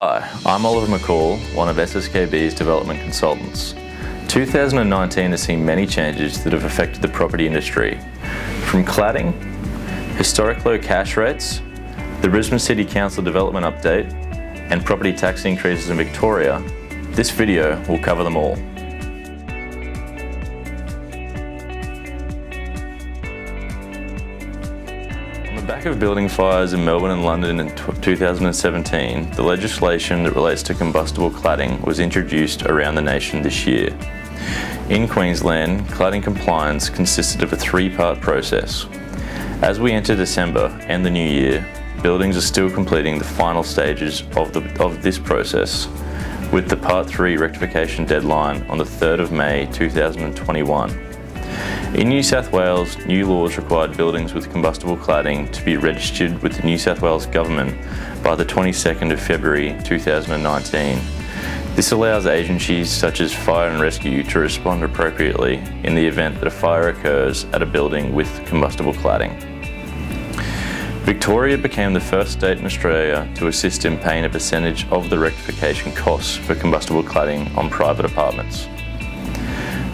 Hi, I'm Oliver McCall, one of SSKB's development consultants. 2019 has seen many changes that have affected the property industry. From cladding, historic low cash rates, the Brisbane City Council development update, and property tax increases in Victoria, this video will cover them all. On the back of building fires in Melbourne and London in 2017, the legislation that relates to combustible cladding was introduced around the nation this year. In Queensland, cladding compliance consisted of a three-part process. As we enter December and the new year, buildings are still completing the final stages of this process, with the Part 3 rectification deadline on the 3rd of May 2021. In New South Wales, new laws required buildings with combustible cladding to be registered with the New South Wales Government by the 22nd of February 2019. This allows agencies such as fire and rescue to respond appropriately in the event that a fire occurs at a building with combustible cladding. Victoria became the first state in Australia to assist in paying a percentage of the rectification costs for combustible cladding on private apartments.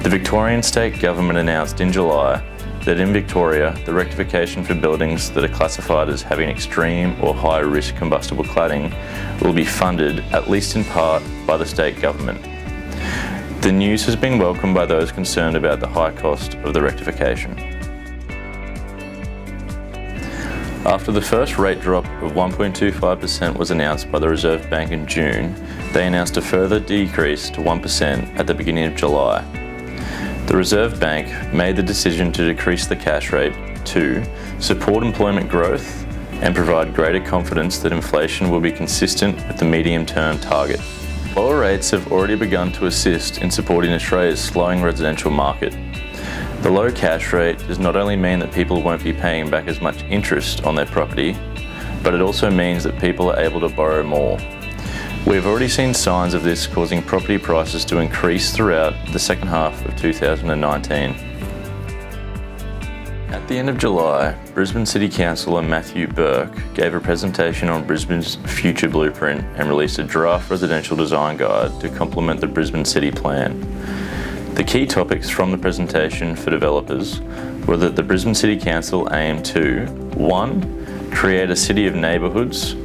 The Victorian State Government announced in July that in Victoria, the rectification for buildings that are classified as having extreme or high risk combustible cladding will be funded, at least in part, by the state government. The news has been welcomed by those concerned about the high cost of the rectification. After the first rate drop of 1.25% was announced by the Reserve Bank in June, they announced a further decrease to 1% at the beginning of July. The Reserve Bank made the decision to decrease the cash rate to support employment growth and provide greater confidence that inflation will be consistent with the medium-term target. Lower rates have already begun to assist in supporting Australia's slowing residential market. The low cash rate does not only mean that people won't be paying back as much interest on their property, but it also means that people are able to borrow more. We've already seen signs of this causing property prices to increase throughout the second half of 2019. At the end of July, Brisbane City Councillor Matthew Burke gave a presentation on Brisbane's future blueprint and released a draft residential design guide to complement the Brisbane City Plan. The key topics from the presentation for developers were that the Brisbane City Council aimed to 1. Create a city of neighbourhoods,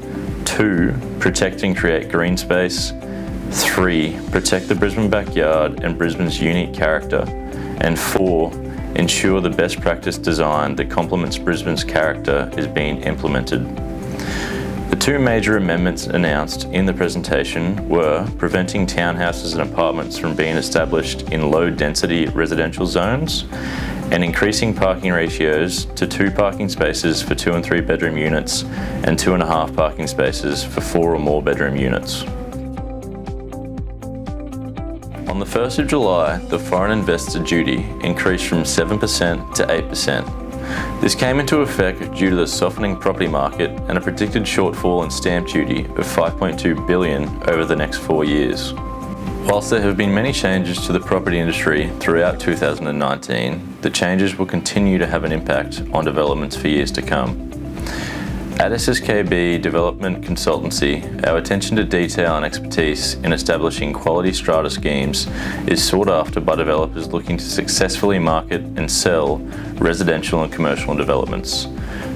2. Protect and create green space, 3. Protect the Brisbane backyard and Brisbane's unique character, and 4. Ensure the best practice design that complements Brisbane's character is being implemented. The two major amendments announced in the presentation were preventing townhouses and apartments from being established in low-density residential zones and increasing parking ratios to 2 parking spaces for 2 and 3 bedroom units and 2.5 parking spaces for 4 or more bedroom units. On the 1st of July, the foreign investor duty increased from 7% to 8%. This came into effect due to the softening property market and a predicted shortfall in stamp duty of $5.2 billion over the next 4 years. Whilst there have been many changes to the property industry throughout 2019, the changes will continue to have an impact on developments for years to come. At SSKB Development Consultancy, our attention to detail and expertise in establishing quality strata schemes is sought after by developers looking to successfully market and sell residential and commercial developments.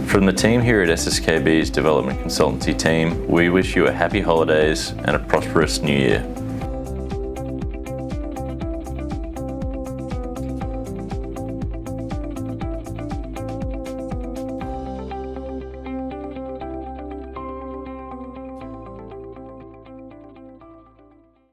From the team here at SSKB's Development Consultancy team, we wish you a happy holidays and a prosperous new year.